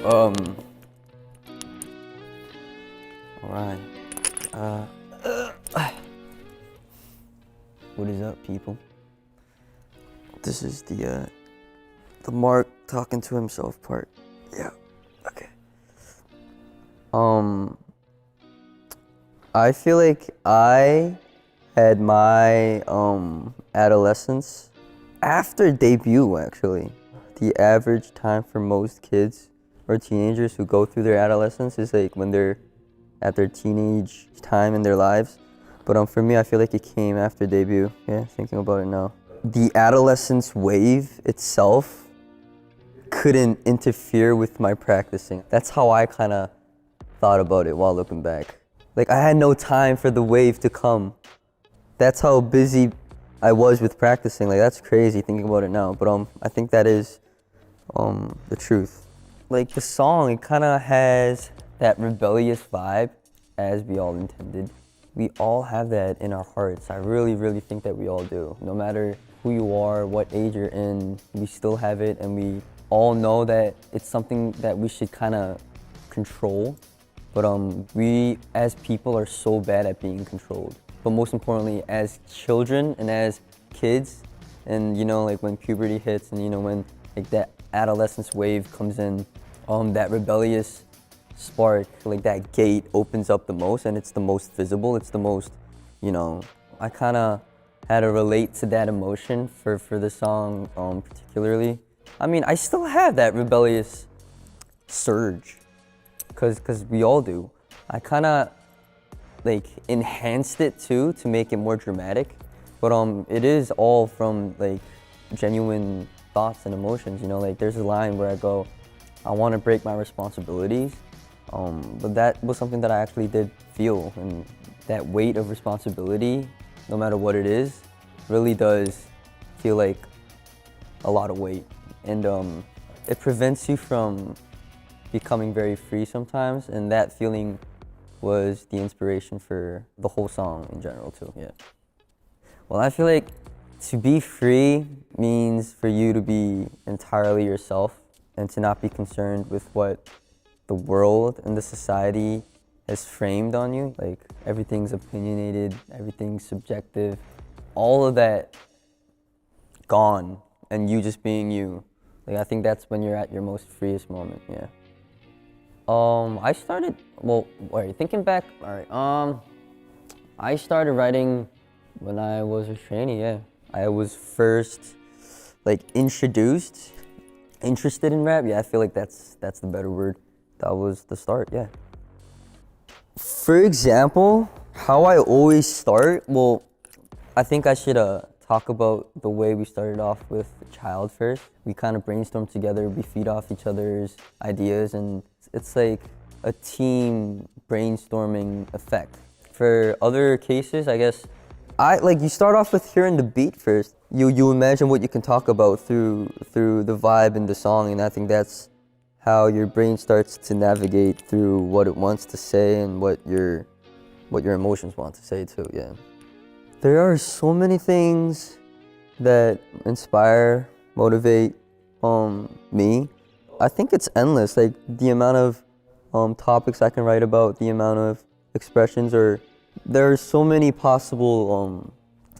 Alright. What is up, people? This is the Mark talking to himself part. Yeah. Okay. I feel like I had my adolescence after debut, actually. The average time for most kids or teenagers who go through their adolescence is like when they're at their teenage time in their lives. But for me, I feel like it came after debut. Yeah, thinking about it now. The adolescence wave itself couldn't interfere with my practicing. That's how I kind of thought about it while looking back. Like, I had no time for the wave to come. That's how busy I was with practicing. Like, that's crazy thinking about it now. But I think that is the truth. Like, the song, it kind of has that rebellious vibe, as we all intended. We all have that in our hearts. I really, really think that we all do. No matter who you are, what age you're in, we still have it, and we all know that it's something that we should kind of control. But we as people are so bad at being controlled. But most importantly, as children and as kids, and you know, like when puberty hits, and you know, when like that adolescence wave comes in, that rebellious spark, like that gate opens up the most, and it's the most visible, it's the most, you know, I kind of had to relate to that emotion for the song particularly. I mean, I still have that rebellious surge, cause we all do. I kind of like enhanced it too to make it more dramatic, but it is all from like genuine thoughts and emotions, you know. Like there's a line where I go, I want to break my responsibilities, but that was something that I actually did feel, and that weight of responsibility, no matter what it is, really does feel like a lot of weight, and it prevents you from becoming very free sometimes, and that feeling was the inspiration for the whole song in general too, yeah. Well, I feel like to be free means for you to be entirely yourself and to not be concerned with what the world and the society has framed on you. Like everything's opinionated, everything's subjective, all of that gone, and you just being you. Like I think that's when you're at your most freest moment, yeah. I started, thinking back, I started writing when I was a trainee, yeah. I was first, like, interested in rap, yeah, I feel like that's the better word. That was the start, yeah. For example, how I always start, well, I think I should talk about the way we started off with Child first. We kind of brainstorm together, we feed off each other's ideas, and it's like a team brainstorming effect. For other cases, I guess, you start off with hearing the beat first. You imagine what you can talk about through the vibe in the song, and I think that's how your brain starts to navigate through what it wants to say and what your emotions want to say too, yeah. There are so many things that inspire, motivate me. I think it's endless, like the amount of topics I can write about, the amount of expressions, or there are so many possible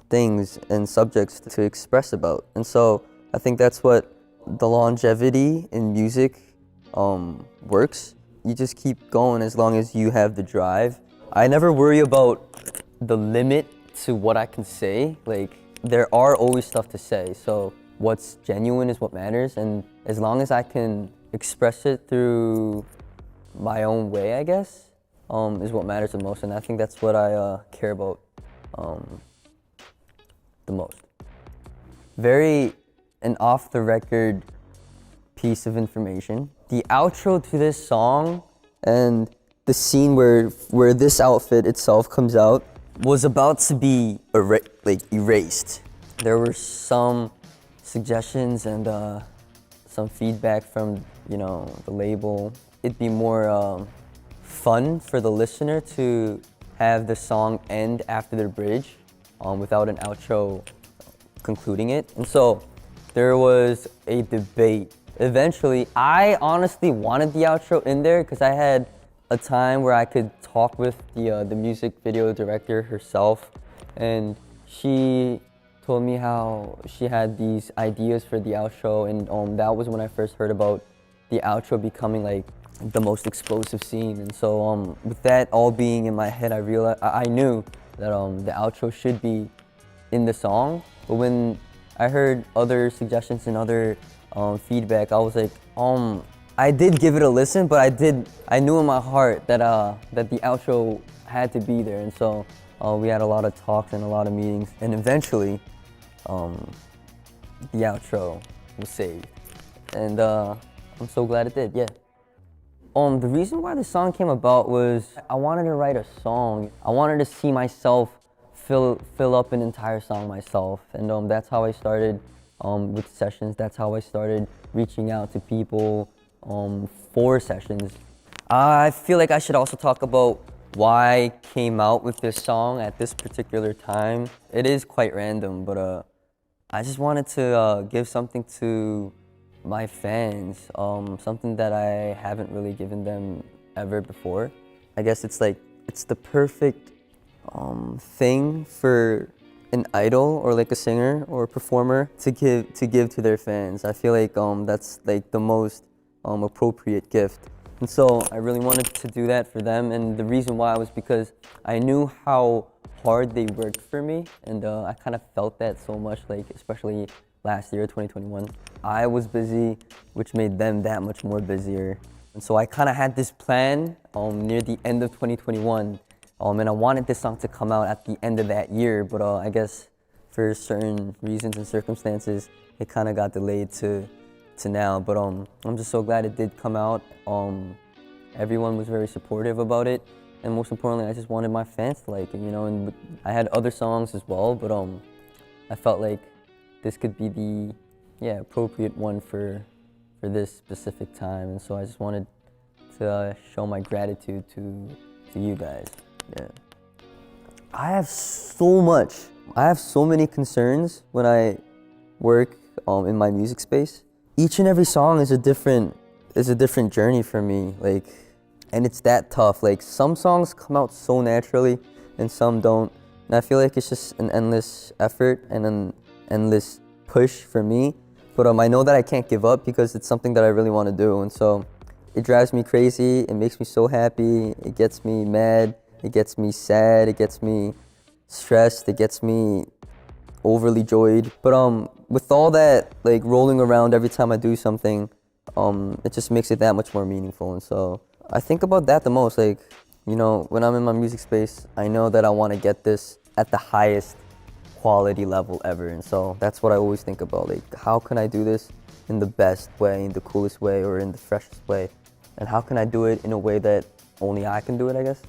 things and subjects to express about. And so I think that's what the longevity in music works. You just keep going as long as you have the drive. I never worry about the limit to what I can say. Like, there are always stuff to say, so what's genuine is what matters, and as long as I can express it through my own way, I guess, is what matters the most, and I think that's what I care about the most. Very an off-the-record piece of information. The outro to this song and the scene where this outfit itself comes out was about to be erased. There were some suggestions and some feedback from, you know, the label. It'd be more fun for the listener to have the song end after the bridge without an outro concluding it. And so there was a debate eventually, I honestly wanted the outro in there because I had a time where I could talk with the music video director herself, and she told me how she had these ideas for the outro, and that was when I first heard about the outro becoming like the most explosive scene. And so with that all being in my head, I knew that the outro should be in the song. But when I heard other suggestions and other feedback, I was like, I did give it a listen, but I knew in my heart that that the outro had to be there. And so we had a lot of talks and a lot of meetings, and eventually the outro was saved, and I'm so glad it did. Yeah. The reason why the song came about was I wanted to write a song. I wanted to see myself fill up an entire song myself, and that's how I started with sessions. That's how I started reaching out to people for sessions. I feel like I should also talk about why I came out with this song at this particular time. It is quite random, but I just wanted to give something to my fans, something that I haven't really given them ever before. I guess it's the perfect thing for an idol or like a singer or a performer to give to their fans. I feel like that's like the most appropriate gift. And so I really wanted to do that for them, and the reason why was because I knew how hard they worked for me, and I kind of felt that so much, like especially last year, 2021. I was busy, which made them that much more busier. And so I kind of had this plan near the end of 2021, and I wanted this song to come out at the end of that year, but I guess for certain reasons and circumstances, it kind of got delayed to now. But I'm just so glad it did come out. Everyone was very supportive about it, and most importantly, I just wanted my fans to like it, you know. And I had other songs as well, but I felt like this could be the appropriate one for this specific time, and so I just wanted to show my gratitude to you guys. Yeah. I have so many concerns when I work in my music space. Each and every song is a different journey for me, like, and it's that tough. Like, some songs come out so naturally and some don't, and I feel like it's just an endless effort and an endless push for me. But I know that I can't give up because it's something that I really want to do, and so it drives me crazy. It makes me so happy. It gets me mad. It gets me sad. It gets me stressed. It gets me overly joyed. But with all that like rolling around every time I do something, it just makes it that much more meaningful. And so I think about that the most. Like, you know, when I'm in my music space, I know that I want to get this at the highest quality level ever. And so that's what I always think about. Like, how can I do this in the best way, in the coolest way, or in the freshest way? And how can I do it in a way that only I can do it, I guess?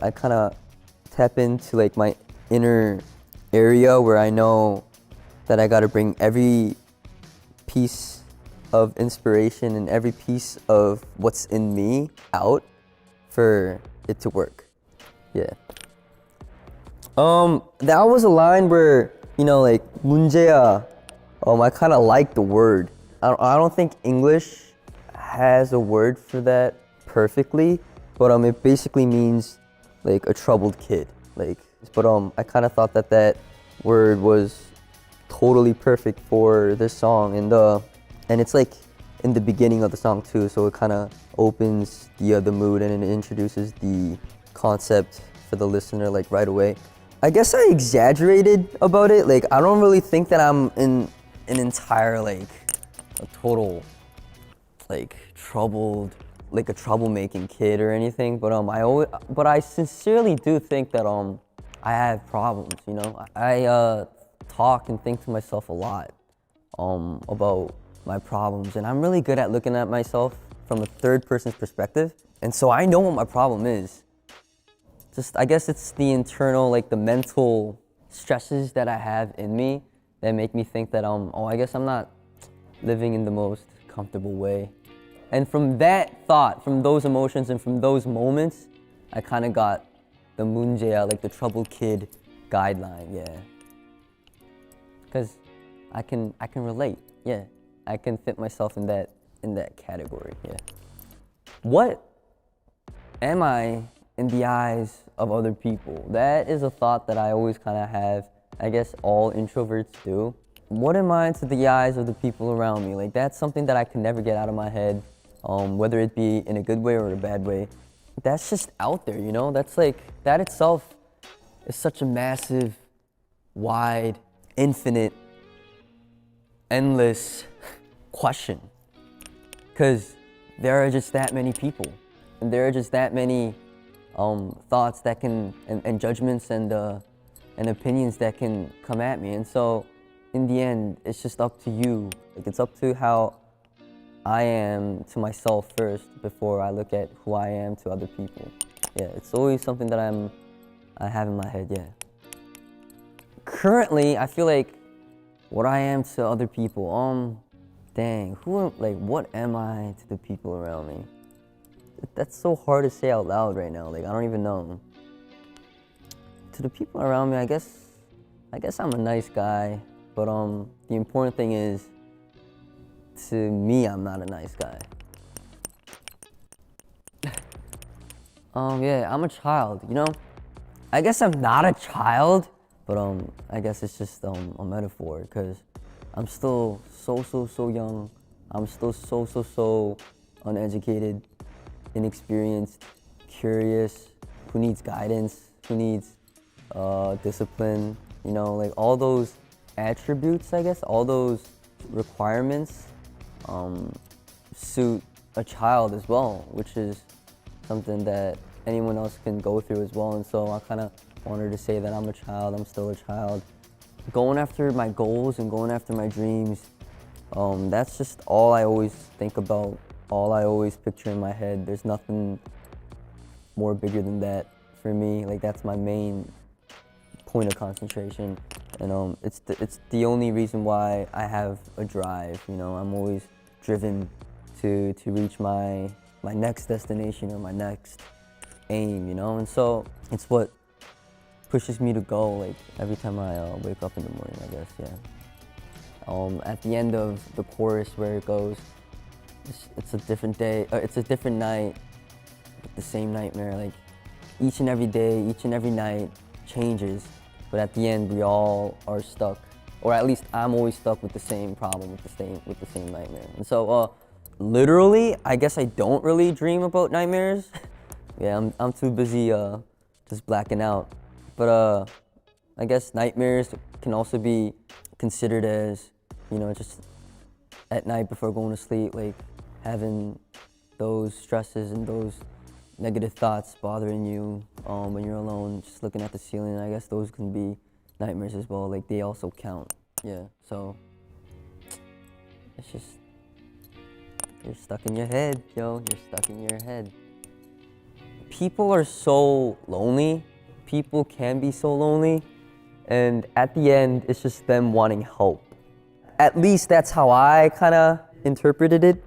I kind of tap into like my inner area where I know that I got to bring every piece of inspiration and every piece of what's in me out for it to work. Yeah. That was a line where, you know, like 문제야. I kind of like the word. I don't think English has a word for that perfectly, but it basically means like a troubled kid. Like, but I kind of thought that that word was totally perfect for this song, and it's like in the beginning of the song too, so it kind of opens the mood and it introduces the concept for the listener like right away. I guess I exaggerated about it. Like, I don't really think that I'm in an entire like a total like troubled, like a troublemaking kid or anything, but I sincerely do think that I have problems, you know. I talk and think to myself a lot about my problems, and I'm really good at looking at myself from a third person's perspective, and so I know what my problem is. Just, I guess it's the internal, like the mental stresses that I have in me that make me think that I guess I'm not living in the most comfortable way. And from that thought, from those emotions and from those moments, I kind of got the 문제야, like the troubled kid guideline, yeah. Because I can relate, yeah. I can fit myself in that in that category, yeah. What am I in the eyes of other people? That is a thought that I always kind of have. I guess all introverts do. What am I to the eyes of the people around me? Like, that's something that I can never get out of my head, whether it be in a good way or a bad way. That's just out there, you know? That's like, that itself is such a massive, wide, infinite, endless question. Because there are just that many people. And there are just that many thoughts that can, and judgments and opinions that can come at me. And so, in the end, it's just up to you. Like, it's up to how I am to myself first before I look at who I am to other people. Yeah, it's always something that I have in my head, yeah. Currently, I feel like what I am to other people, dang, what am I to the people around me? That's so hard to say out loud right now, like, I don't even know. To the people around me, I guess I'm a nice guy, but the important thing is, to me, I'm not a nice guy. Yeah, I'm a child, you know? I guess I'm not a child, but I guess it's just a metaphor, because I'm still so young. I'm still so uneducated, inexperienced, curious, who needs guidance, who needs discipline, you know, like all those attributes, I guess, all those requirements suit a child as well, which is something that anyone else can go through as well. And so I kind of wanted to say that I'm a child, I'm still a child. Going after my goals and going after my dreams, that's just all I always think about, all I always picture in my head. There's nothing more bigger than that for me. Like, that's my main point of concentration. And it's the only reason why I have a drive, you know. I'm always driven to reach my next destination or my next aim, you know. And so it's what pushes me to go, like, every time I wake up in the morning, I guess, yeah. At the end of the chorus where it goes, it's a different day, it's a different night, the same nightmare. Like, each and every day, each and every night changes, but at the end we all are stuck, or at least I'm always stuck with the same problem, with the same nightmare. And so literally, I guess I don't really dream about nightmares. Yeah, I'm too busy just blacking out. But I guess nightmares can also be considered as, you know, just at night before going to sleep, like having those stresses and those negative thoughts bothering you when you're alone, just looking at the ceiling. I guess those can be nightmares as well. Like, they also count. Yeah, so it's just, you're stuck in your head, yo. You're stuck in your head. People are so lonely. People can be so lonely. And at the end, it's just them wanting help. At least that's how I kind of interpreted it.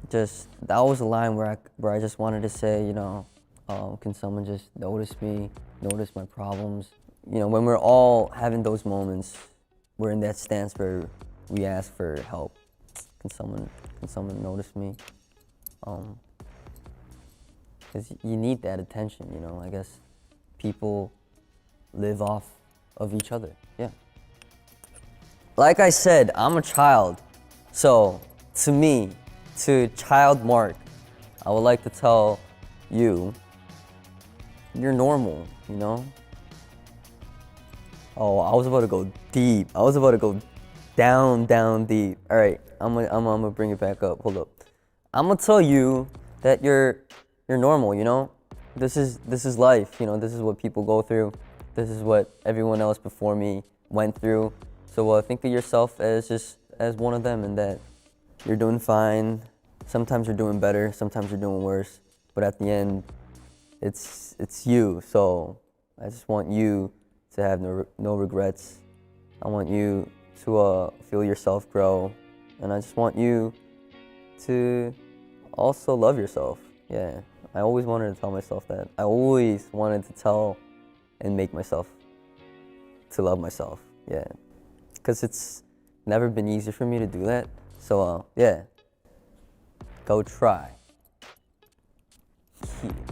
Just, that was a line where I just wanted to say, you know, can someone just notice me, notice my problems? You know, when we're all having those moments, we're in that stance where we ask for help. Can someone notice me? Because you need that attention, you know. I guess people live off of each other, yeah. Like I said, I'm a child. So, to me, to child Mark, I would like to tell you, you're normal, you know? Oh, I was about to go deep. I was about to go down deep. All right, I'm gonna bring it back up. Hold up. I'm gonna tell you that you're normal, you know? This is life, you know? This is what people go through. This is what everyone else before me went through. So think of yourself as just as one of them, and that you're doing fine. Sometimes you're doing better, sometimes you're doing worse. But at the end, it's you. So I just want you to have no regrets. I want you to feel yourself grow, and I just want you to also love yourself. Yeah, I always wanted to tell myself that. I always wanted to tell and make myself to love myself. Yeah, because it's never been easy for me to do that. So yeah, Go try. Yeah.